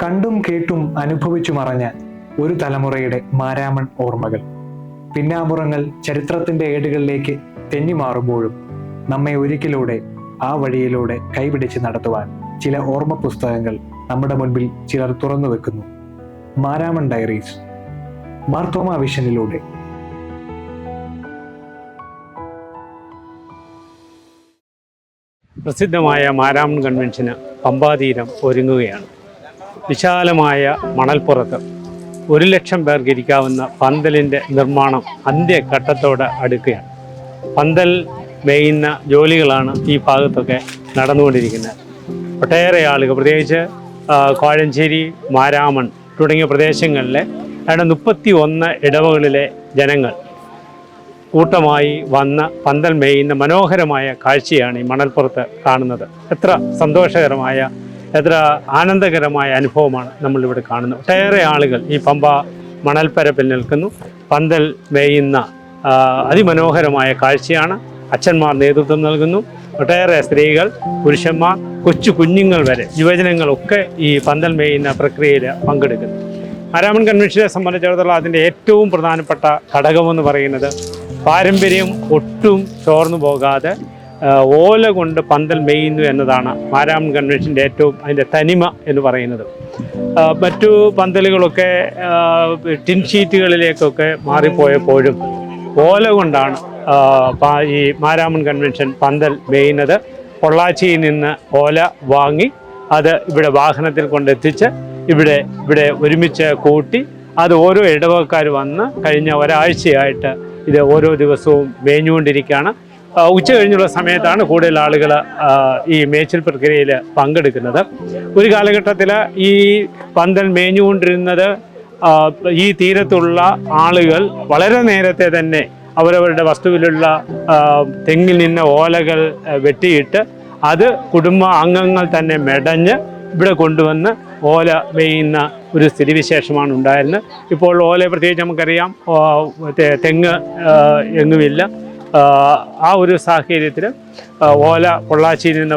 കണ്ടും കേട്ടും അനുഭവിച്ചു മറഞ്ഞ ഒരു തലമുറയുടെ മാരാമൺ ഓർമ്മകൾ. പിന്നാമ്പുറങ്ങൾ ചരിത്രത്തിന്റെ ഏടുകളിലേക്ക് തെന്നിമാറുമ്പോഴും നമ്മെ ഒരിക്കലൂടെ ആ വഴിയിലൂടെ കൈപിടിച്ച് നടത്തുവാൻ ചില ഓർമ്മ പുസ്തകങ്ങൾ നമ്മുടെ മുൻപിൽ ചിലർ തുറന്നു വെക്കുന്നു. മാരാമൺ ഡയറീസ്, മാർത്തോമ വിഷനിലൂടെ. പ്രസിദ്ധമായ മാരാമൺ കൺവെൻഷന് പമ്പാതീരം ഒരുങ്ങുകയാണ്. വിശാലമായ മണൽപ്പുറത്ത് 1,00,000 പേർക്ക് ഇരിക്കാവുന്ന പന്തലിൻ്റെ നിർമ്മാണം അന്ത്യഘട്ടത്തോട് അടുക്കുകയാണ്. പന്തൽ മേയുന്ന ജോലികളാണ് ഈ ഭാഗത്തൊക്കെ നടന്നുകൊണ്ടിരിക്കുന്നത്. ഒട്ടേറെ ആളുകൾ, പ്രത്യേകിച്ച് കോഴഞ്ചേരി, മാരാമൺ തുടങ്ങിയ പ്രദേശങ്ങളിലെ 31 ഇടവകളിലെ ജനങ്ങൾ കൂട്ടമായി വന്ന പന്തൽ മേയുന്ന മനോഹരമായ കാഴ്ചയാണ് ഈ മണൽപ്പുറത്ത് കാണുന്നത്. എത്ര സന്തോഷകരമായ, എത്ര ആനന്ദകരമായ അനുഭവമാണ് നമ്മളിവിടെ കാണുന്നത്. ഒട്ടേറെ ആളുകൾ ഈ പമ്പ മണൽപ്പരപ്പിൽ നിൽക്കുന്നു. പന്തൽ മേയുന്ന അതിമനോഹരമായ കാഴ്ചയാണ്. അച്ഛന്മാർ നേതൃത്വം നൽകുന്നു. ഒട്ടേറെ സ്ത്രീകൾ, പുരുഷന്മാർ, കൊച്ചു കുഞ്ഞുങ്ങൾ വരെ, യുവജനങ്ങളൊക്കെ ഈ പന്തൽ മേയുന്ന പ്രക്രിയയിൽ പങ്കെടുക്കുന്നു. മാരാമൺ കൺവെൻഷനെ സംബന്ധിച്ചിടത്തോളം അതിൻ്റെ ഏറ്റവും പ്രധാനപ്പെട്ട ഘടകമെന്ന് പറയുന്നത് പാരമ്പര്യം ഒട്ടും ചോർന്നു പോകാതെ ഓല കൊണ്ട് പന്തൽ മേയുന്നു എന്നതാണ് മാരാമൺ കൺവെൻഷൻ്റെ അതിൻ്റെ തനിമ എന്ന് പറയുന്നത്. മറ്റു പന്തലുകളൊക്കെ ടിൻ ഷീറ്റുകളിലേക്കൊക്കെ മാറിപ്പോയപ്പോഴും ഓല കൊണ്ടാണ് ഈ മാരാമൺ കൺവെൻഷൻ പന്തൽ മേയുന്നത്. പൊള്ളാച്ചിയിൽ നിന്ന് ഓല വാങ്ങി അത് ഇവിടെ വാഹനത്തിൽ കൊണ്ടെത്തിച്ച് ഇവിടെ ഒരുമിച്ച് കൂട്ടി അത് ഓരോ ഇടവകക്കാർ വന്ന് കഴിഞ്ഞ ഒരാഴ്ചയായിട്ട് ഇത് ഓരോ ദിവസവും മേഞ്ഞുകൊണ്ടിരിക്കുകയാണ്. ഉച്ച കഴിഞ്ഞുള്ള സമയത്താണ് കൂടുതൽ ആളുകൾ ഈ മേച്ചിൽ പ്രക്രിയയിൽ പങ്കെടുക്കുന്നത്. ഒരു കാലഘട്ടത്തിൽ ഈ പന്തൽ മേഞ്ഞുകൊണ്ടിരുന്നത് ഈ തീരത്തുള്ള ആളുകൾ വളരെ നേരത്തെ തന്നെ അവരവരുടെ വസ്തുവിലുള്ള തെങ്ങിൽ നിന്ന് ഓലകൾ വെട്ടിയിട്ട് അത് കുടുംബ അംഗങ്ങൾ തന്നെ മെടഞ്ഞ് ഇവിടെ കൊണ്ടുവന്ന് ഓല മേയുന്ന ഒരു സ്ഥിതിവിശേഷമാണ് ഉണ്ടായിരുന്നത്. ഇപ്പോൾ ഓല പ്രത്യേകിച്ച് നമുക്കറിയാം, തെങ്ങ് എങ്ങുമില്ല. ആ ഒരു സാഹചര്യത്തിൽ ഓല പൊള്ളാച്ചിയിൽ നിന്ന്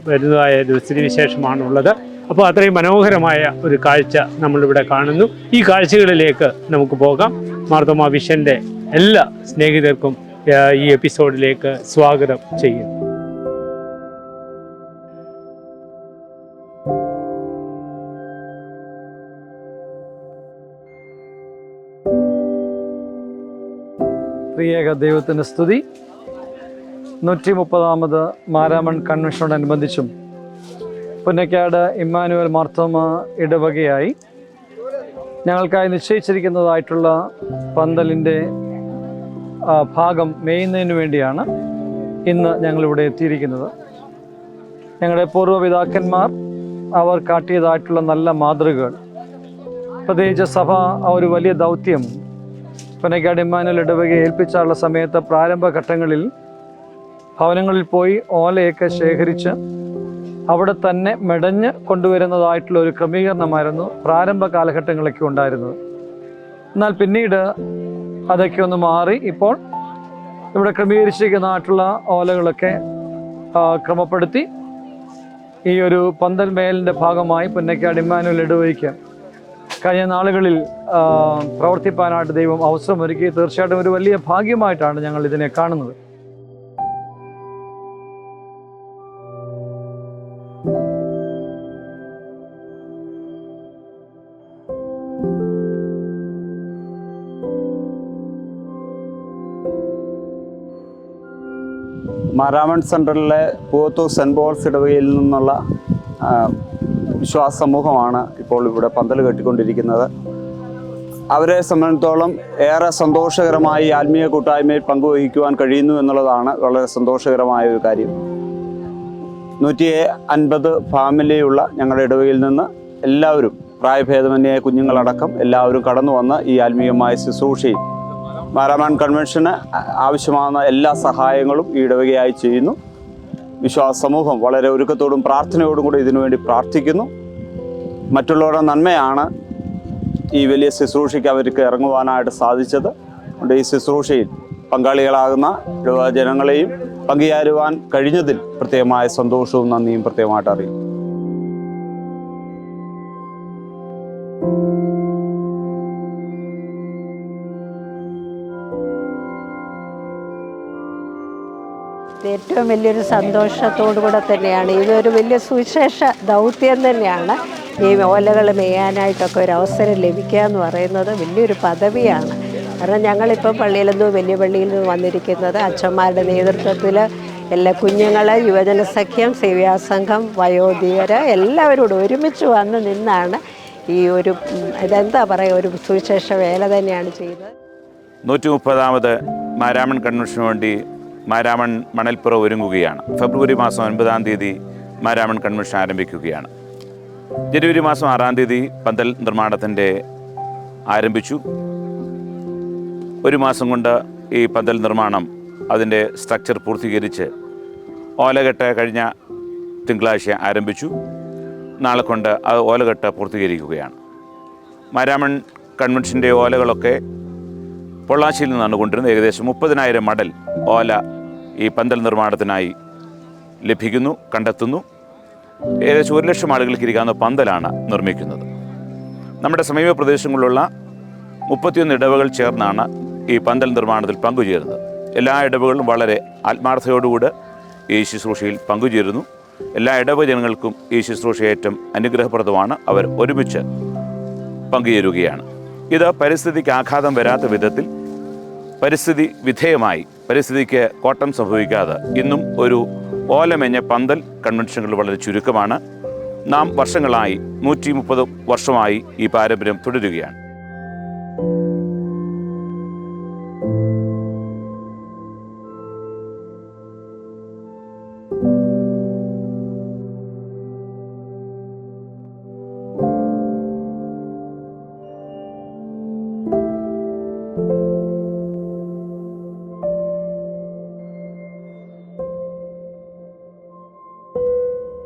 വരുന്നതായ ഒരു സ്ഥിതിവിശേഷമാണുള്ളത്. അപ്പോൾ അത്രയും മനോഹരമായ ഒരു കാഴ്ച നമ്മളിവിടെ കാണുന്നു. ഈ കാഴ്ചകളിലേക്ക് നമുക്ക് പോകാം. മാർത്തോമ വിഷൻ്റെ എല്ലാ സ്നേഹിതർക്കും ഈ എപ്പിസോഡിലേക്ക് സ്വാഗതം ചെയ്യുന്നു. ത്രിയേക ദൈവത്തിൻ്റെ സ്തുതി. 130ാമത് മാരാമൺ കൺവെൻഷനോടനുബന്ധിച്ചും പുന്നക്കാട് ഇമ്മാനുവൽ മാർത്തോമ ഇടവകയായി ഞങ്ങൾക്കായി നിശ്ചയിച്ചിരിക്കുന്നതായിട്ടുള്ള പന്തലിൻ്റെ ഭാഗം മേയുന്നതിന് വേണ്ടിയാണ് ഇന്ന് ഞങ്ങളിവിടെ എത്തിയിരിക്കുന്നത്. ഞങ്ങളുടെ പൂർവ്വപിതാക്കന്മാർ അവർ കാട്ടിയതായിട്ടുള്ള നല്ല മാതൃകകൾ, പ്രത്യേകിച്ച് സഭ ഒരു വലിയ ദൗത്യം പുന്നക്കാട് ഇമ്മാനുവൽ ഇടവകയെ ഏൽപ്പിച്ചുള്ള സമയത്ത് പ്രാരംഭഘട്ടങ്ങളിൽ ഭവനങ്ങളിൽ പോയി ഓലയൊക്കെ ശേഖരിച്ച് അവിടെ തന്നെ മെടഞ്ഞ് കൊണ്ടുവരുന്നതായിട്ടുള്ള ഒരു ക്രമീകരണമായിരുന്നു പ്രാരംഭ കാലഘട്ടങ്ങളൊക്കെ ഉണ്ടായിരുന്നത്. എന്നാൽ പിന്നീട് അതൊക്കെ ഒന്ന് മാറി ഇപ്പോൾ ഇവിടെ ക്രമീകരിച്ചിരിക്കുന്നതായിട്ടുള്ള ഓലകളൊക്കെ ക്രമപ്പെടുത്തി ഈ ഒരു പന്തൽ മേലിൻ്റെ ഭാഗമായി പുന്നക്കാട് ഇമ്മാനുവൽ ഇടവകയ്ക്ക് കഴിഞ്ഞ നാളുകളിൽ പ്രവർത്തിപ്പാനായിട്ട് ദൈവം അവസരമൊരുക്കി. തീർച്ചയായിട്ടും ഒരു വലിയ ഭാഗ്യമായിട്ടാണ് ഞങ്ങൾ ഇതിനെ കാണുന്നത്. മാരാമൺ സെൻറ്ററിലെ പൂവത്തൂർ സെൻറ്റ് പോൾസ് ഇടവകയിൽ നിന്നുള്ള വിശ്വാസ സമൂഹമാണ് ഇപ്പോൾ ഇവിടെ പന്തൽ കെട്ടിക്കൊണ്ടിരിക്കുന്നത്. അവരെ സംബന്ധിച്ചിടത്തോളം ഏറെ സന്തോഷകരമായി ആത്മീയ കൂട്ടായ്മയിൽ പങ്കുവഹിക്കുവാൻ കഴിയുന്നു എന്നുള്ളതാണ് വളരെ സന്തോഷകരമായ ഒരു കാര്യം. 150 ഫാമിലിയുള്ള ഞങ്ങളുടെ ഇടവകയിൽ നിന്ന് എല്ലാവരും, പ്രായഭേദമന്യേ കുഞ്ഞുങ്ങളടക്കം എല്ലാവരും കടന്നു വന്ന് ഈ ആത്മീയമായ ശുശ്രൂഷയിൽ മാരാമൺ കൺവെൻഷന് ആവശ്യമാകുന്ന എല്ലാ സഹായങ്ങളും ഈ ഇടവകയായി ചെയ്യുന്നു. വിശ്വാസ സമൂഹം വളരെ ഒരുക്കത്തോടും പ്രാർത്ഥനയോടും കൂടി ഇതിനുവേണ്ടി പ്രാർത്ഥിക്കുന്നു. മറ്റുള്ളവരുടെ നന്മയാണ് ഈ വലിയ ശുശ്രൂഷയ്ക്ക് അവർക്ക് ഇറങ്ങുവാനായിട്ട് സാധിച്ചത്. അതുകൊണ്ട് ഈ ശുശ്രൂഷയിൽ പങ്കാളികളാകുന്ന ജനങ്ങളെയും പങ്കുചേരുവാൻ കഴിഞ്ഞതിൽ പ്രത്യേകമായ സന്തോഷവും നന്ദിയും പ്രത്യേകമായിട്ട് അറിയും. ഏറ്റവും വലിയൊരു സന്തോഷത്തോടു കൂടെ തന്നെയാണ്. ഇതൊരു വലിയ സുവിശേഷ ദൗത്യം തന്നെയാണ്. ഈ ഓലകൾ മേയാനായിട്ടൊക്കെ ഒരു അവസരം ലഭിക്കുക എന്ന് പറയുന്നത് വലിയൊരു പദവിയാണ്. കാരണം ഞങ്ങളിപ്പം പള്ളിയിൽ നിന്ന് വലിയ പള്ളിയിൽ നിന്ന് വന്നിരിക്കുന്നത് അച്ഛന്മാരുടെ നേതൃത്വത്തിൽ എല്ലാ കുഞ്ഞുങ്ങൾ, യുവജന സഖ്യം, സേവ്യാസംഘം, വയോധികർ എല്ലാവരോടും ഒരുമിച്ച് വന്ന് നിന്നാണ് ഈ ഒരു ഇതെന്താ പറയുക ഒരു സുവിശേഷ വേല തന്നെയാണ് ചെയ്തത്. 130ാമത് മാരാമൺ കൺവെൻഷന് വേണ്ടി മാരാമൺ മണൽപ്പുറ ഒരുങ്ങുകയാണ്. ഫെബ്രുവരി മാസം 9-ാം തീയതി മാരാമൺ കൺവെൻഷൻ ആരംഭിക്കുകയാണ്. ജനുവരി മാസം 6-ാം തീയതി പന്തൽ നിർമ്മാണത്തിൻ്റെ ആരംഭിച്ചു. ഒരു മാസം കൊണ്ട് ഈ പന്തൽ നിർമ്മാണം അതിൻ്റെ സ്ട്രക്ചർ പൂർത്തീകരിച്ച് ഓലകെട്ട് കഴിഞ്ഞ തിങ്കളാഴ്ച ആരംഭിച്ചു. നാളെ കൊണ്ട് അത് ഓലകെട്ട് പൂർത്തീകരിക്കുകയാണ്. മാരാമൺ കൺവെൻഷൻ്റെ ഓലകളൊക്കെ പൊള്ളാച്ചിയിൽ നിന്നാണ് കൊണ്ടിരുന്നത്. ഏകദേശം 30,000 മടൽ ഓല ഈ പന്തൽ നിർമ്മാണത്തിനായി ലഭിക്കുന്നു, കണ്ടെത്തുന്നു. ഏകദേശം 1,00,000 ആളുകൾക്ക് ഇരിക്കാവുന്ന പന്തലാണ് നിർമ്മിക്കുന്നത്. നമ്മുടെ സമീപ പ്രദേശങ്ങളിലുള്ള 31 ഇടവകൾ ചേർന്നാണ് ഈ പന്തൽ നിർമ്മാണത്തിൽ പങ്കുചേരുന്നത്. എല്ലാ ഇടവകളും വളരെ ആത്മാർത്ഥതയോടുകൂടി ഈ ശുശ്രൂഷയിൽ പങ്കുചേരുന്നു. എല്ലാ ഇടവ ജനങ്ങൾക്കും ഈ ശുശ്രൂഷ ഏറ്റവും അനുഗ്രഹപ്രദമാണ്. അവർ ഒരുമിച്ച് പങ്കുചേരുകയാണ്. ഇത് പരിസ്ഥിതിക്ക് ആഘാതം വരാത്ത വിധത്തിൽ പരിസ്ഥിതി വിധേയമായി, പരിസ്ഥിതിക്ക് കോട്ടം സംഭവിക്കാതെ ഇന്നും ഒരു ഓലമെഞ്ഞ പന്തൽ കൺവെൻഷനുകൾ വളരെ ചുരുക്കമാണ്. നാം വർഷങ്ങളായി 130 വർഷമായി ഈ പാരമ്പര്യം തുടരുകയാണ്.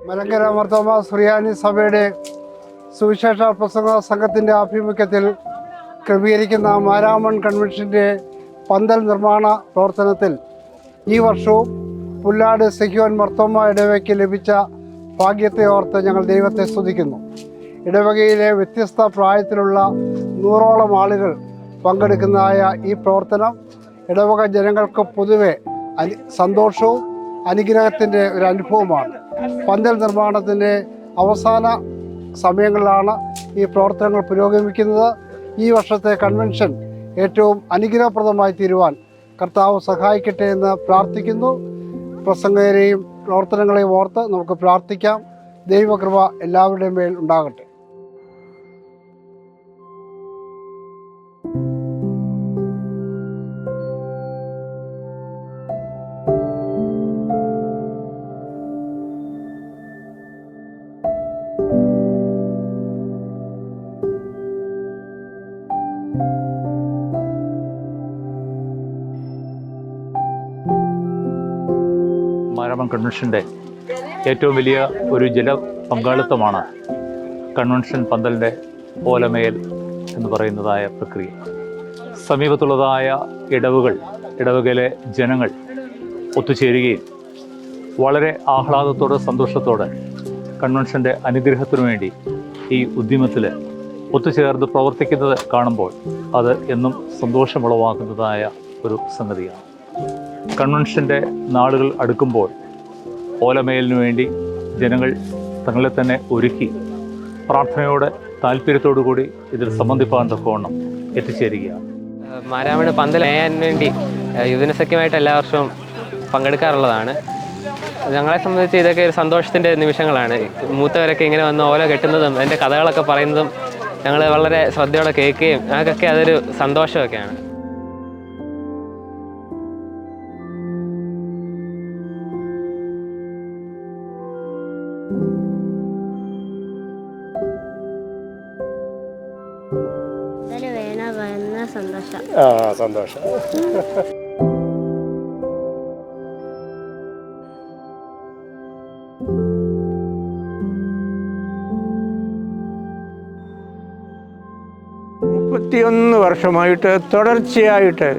മലങ്കര മാർത്തോമാ സുറിയാനി സഭയുടെ സുവിശേഷ പ്രസംഗ സംഘത്തിൻ്റെ ആഭിമുഖ്യത്തിൽ ക്രമീകരിക്കുന്ന മാരാമൺ കൺവെൻഷൻ്റെ പന്തൽ നിർമ്മാണ പ്രവർത്തനത്തിൽ ഈ വർഷവും പുല്ലാട് സെഹിയോൻ മാർത്തോമാ ഇടവകയ്ക്ക് ലഭിച്ച ഭാഗ്യത്തെ ഓർത്ത് ഞങ്ങൾ ദൈവത്തെ സ്തുതിക്കുന്നു. ഇടവകയിലെ വ്യത്യസ്ത പ്രായത്തിലുള്ള 100ഓളം ആളുകൾ പങ്കെടുക്കുന്നതായ ഈ പ്രവർത്തനം ഇടവക ജനങ്ങൾക്ക് പൊതുവെ സന്തോഷവും അനുഗ്രഹത്തിൻ്റെ ഒരു അനുഭവമാണ്. പന്തൽ നിർമ്മാണത്തിൻ്റെ അവസാന സമയങ്ങളിലാണ് ഈ പ്രവർത്തനങ്ങൾ പുരോഗമിക്കുന്നത്. ഈ വർഷത്തെ കൺവെൻഷൻ ഏറ്റവും അനുഗ്രഹപ്രദമായി തീരുവാൻ കർത്താവ് സഹായിക്കട്ടെ എന്ന് പ്രാർത്ഥിക്കുന്നു. പ്രസംഗകരെയും പ്രവർത്തനങ്ങളെയും ഓർത്ത് നമുക്ക് പ്രാർത്ഥിക്കാം. ദൈവകൃപ എല്ലാവരുടെയും മേൽ ഉണ്ടാകട്ടെ. മാരാമൺ കൺവെൻഷൻ്റെ ഏറ്റവും വലിയ ഒരു പങ്കാളിത്തമാണ് കൺവെൻഷൻ പന്തലിൻ്റെ ഓലമേൽ എന്ന് പറയുന്നതായ പ്രക്രിയ. സമീപത്തുള്ളതായ ഇടവകയിലെ ജനങ്ങൾ ഒത്തുചേരുകയും വളരെ ആഹ്ലാദത്തോടെ സന്തോഷത്തോടെ കൺവെൻഷൻ്റെ അനുഗ്രഹത്തിനു വേണ്ടി ഈ ഉദ്യമത്തിൽ ഒത്തുചേർന്ന് പ്രവർത്തിക്കുന്നത് കാണുമ്പോൾ അത് എന്നും സന്തോഷമുളവാക്കുന്നതായ ഒരു സംഗതിയാണ്. കൺവെൻഷൻ്റെ നാളുകൾ അടുക്കുമ്പോൾ ഓലമേലിനു വേണ്ടി ജനങ്ങൾ തങ്ങളെ തന്നെ ഒരുക്കി പ്രാർത്ഥനയോടെ താല്പര്യത്തോടു കൂടി ഇതിൽ സംബന്ധിപ്പാൻ തക്കവണ്ണം എത്തിച്ചേരുകയാണ്. മാരാമൺ പന്തൽ മേയാൻ വേണ്ടി യുവജനസഖ്യമായിട്ട് എല്ലാ വർഷവും പങ്കെടുക്കാറുള്ളതാണ്. ഞങ്ങളെ സംബന്ധിച്ച് ഇതൊക്കെ ഒരു സന്തോഷത്തിൻ്റെ നിമിഷങ്ങളാണ്. മൂത്തവരൊക്കെ ഇങ്ങനെ വന്ന് ഓല കെട്ടുന്നതും അതിൻ്റെ കഥകളൊക്കെ പറയുന്നതും ഞങ്ങൾ വളരെ ശ്രദ്ധയോടെ കേൾക്കുകയും ഞങ്ങൾക്കൊക്കെ അതൊരു സന്തോഷമൊക്കെയാണ്. സന്തോഷം. വർഷമായിട്ട് തുടർച്ചയായിട്ട്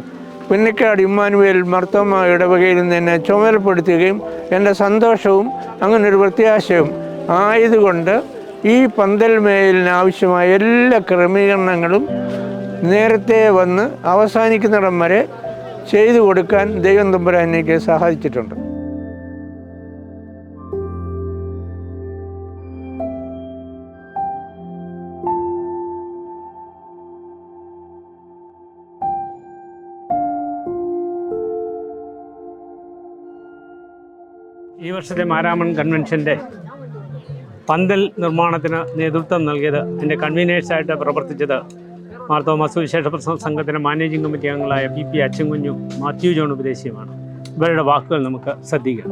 പുന്നക്കാട് ഇമ്മാനുവേൽ മാർത്തോമാ ഇടവകയിൽ നിന്ന് എന്നെ ചുമതലപ്പെടുത്തുകയും എൻ്റെ സന്തോഷവും അങ്ങനൊരു പ്രത്യാശയും ആയതുകൊണ്ട് ഈ പന്തൽ മേലിന് ആവശ്യമായ എല്ലാ ക്രമീകരണങ്ങളും നേരത്തെ വന്ന് അവസാനിക്കുന്നിടം വരെ ചെയ്തു കൊടുക്കാൻ ദൈവം തമ്പുരാൻ എനിക്ക് സഹായിച്ചിട്ടുണ്ട്. ഈ വർഷത്തെ മാരാമൺ കൺവെൻഷൻ്റെ പന്തൽ നിർമ്മാണത്തിന് നേതൃത്വം നൽകിയത് എൻ്റെ കൺവീനേഴ്സായിട്ട് പ്രവർത്തിച്ചത് മാർത്തോമാ സുവിശേഷ പ്രസംഗ സംഘത്തിൻ്റെ മാനേജിംഗ് കമ്മിറ്റി അംഗങ്ങളായ പി അച്ചൻകുഞ്ഞും മാത്യു ജോൺ ഉപദേശിയുമാണ്. ഇവരുടെ വാക്കുകൾ നമുക്ക് ശ്രദ്ധിക്കാം.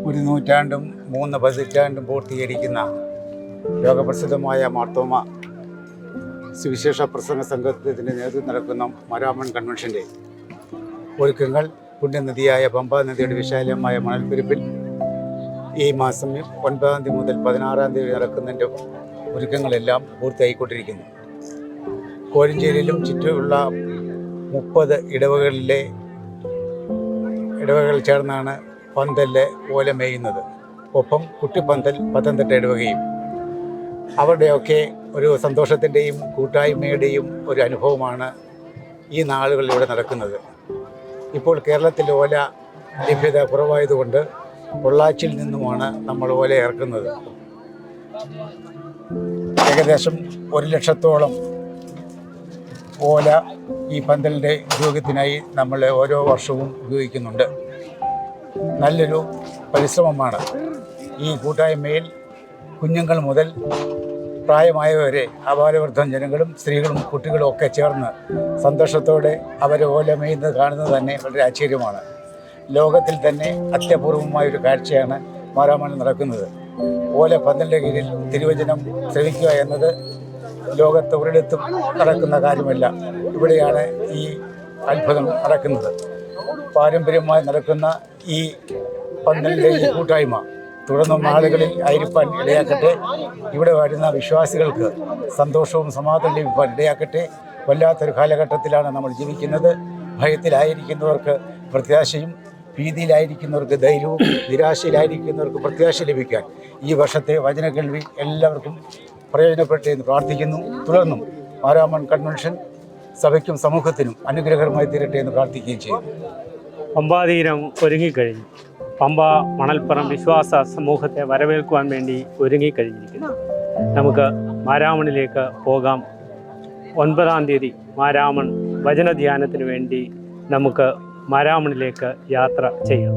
1 നൂറ്റാണ്ടും 3 പതിറ്റാണ്ടും പൂർത്തീകരിക്കുന്ന ലോകപ്രസിദ്ധമായ മാർത്തോമാ സുവിശേഷ പ്രസംഗ സംഘത്തിൻ്റെ നേതൃത്വം നടക്കുന്ന മാരാമൺ കൺവെൻഷൻ്റെ ഒരുക്കങ്ങൾ പുണ്യനദിയായ പമ്പാ നദിയുടെ വിശാലമായ മണൽപ്പരപ്പിൽ ഈ മാസം 9 തീയതി മുതൽ 16 തീയതി നടക്കുന്നതിൻ്റെ ഒരുക്കങ്ങളെല്ലാം പൂർത്തിയായിക്കൊണ്ടിരിക്കുന്നു. കോഴഞ്ചേരിയിലും ചുറ്റുമുള്ള 30 ഇടവകൾ ചേർന്നാണ് പന്തലിലെ ഓല മേയുന്നത്. ഒപ്പം കുട്ടിപ്പന്തൽ പത്തനംതിട്ട ഇടവകയും. അവരുടെയൊക്കെ ഒരു സന്തോഷത്തിൻ്റെയും കൂട്ടായ്മയുടെയും ഒരു അനുഭവമാണ് ഈ നാളുകളിലൂടെ നടക്കുന്നത്. ഇപ്പോൾ കേരളത്തിൽ ഓല ലഭ്യത കുറവായതുകൊണ്ട് പൊള്ളാച്ചിയിൽ നിന്നുമാണ് നമ്മൾ ഓല ഇറക്കുന്നത്. ഏകദേശം 1 ലക്ഷത്തോളം ഓല ഈ പന്തലിൻ്റെ ഉപയോഗത്തിനായി നമ്മൾ ഓരോ വർഷവും ഉപയോഗിക്കുന്നുണ്ട്. നല്ലൊരു പരിശ്രമമാണ്. ഈ കൂട്ടായ്മയിൽ കുഞ്ഞുങ്ങൾ മുതൽ പ്രായമായവരെ അപാലവൃദ്ധം ജനങ്ങളും സ്ത്രീകളും കുട്ടികളും ഒക്കെ ചേർന്ന് സന്തോഷത്തോടെ അവരെ ഓല മേയുന്നത് കാണുന്നത് തന്നെ വളരെ ആശ്ചര്യമാണ്. ലോകത്തിൽ തന്നെ അത്യപൂർവമായൊരു കാഴ്ചയാണ് മാരാമണിൽ നടക്കുന്നത്. ഓല പന്തലിൻ്റെ കീഴിൽ തിരുവചനം ശ്രവിക്കുക എന്നത് ലോകത്ത് ഒരിടത്തും നടക്കുന്ന കാര്യമല്ല. ഇവിടെയാണ് ഈ അത്ഭുതം നടക്കുന്നത്. പാരമ്പര്യമായി നടക്കുന്ന ഈ പന്തലിൻ്റെ ഈ കൂട്ടായ്മ തുടർന്നും നാളുകളിൽ ആയിരിക്കാൻ ഇടയാക്കട്ടെ. ഇവിടെ വരുന്ന വിശ്വാസികൾക്ക് സന്തോഷവും സമാധാനം ലഭിക്കാൻ ഇടയാക്കട്ടെ. വല്ലാത്തൊരു കാലഘട്ടത്തിലാണ് നമ്മൾ ജീവിക്കുന്നത്. ഭയത്തിലായിരിക്കുന്നവർക്ക് പ്രത്യാശയും, ഭീതിയിലായിരിക്കുന്നവർക്ക് ധൈര്യവും, നിരാശയിലായിരിക്കുന്നവർക്ക് പ്രത്യാശ ലഭിക്കാൻ ഈ വർഷത്തെ വചനകേൾവി എല്ലാവർക്കും പ്രയോജനപ്പെട്ടെ എന്ന് പ്രാർത്ഥിക്കുന്നു. തുടർന്നും മാരാമൺ കൺവെൻഷൻ സഭയ്ക്കും സമൂഹത്തിനും അനുഗ്രഹകരമായി തീരട്ടെ എന്ന് പ്രാർത്ഥിക്കുകയും ചെയ്യുന്നു. പമ്പാതീരം ഒരുങ്ങിക്കഴിഞ്ഞു. പമ്പ മണൽപ്പുറം വിശ്വാസ സമൂഹത്തെ വരവേൽക്കുവാൻ വേണ്ടി ഒരുങ്ങിക്കഴിഞ്ഞിരിക്കുന്നു. നമുക്ക് മാരാമണിലേക്ക് പോകാം. 9 തീയതി മാരാമൺ വചനധ്യാനത്തിന് വേണ്ടി നമുക്ക് മാരാമണിലേക്ക് യാത്ര ചെയ്യാം.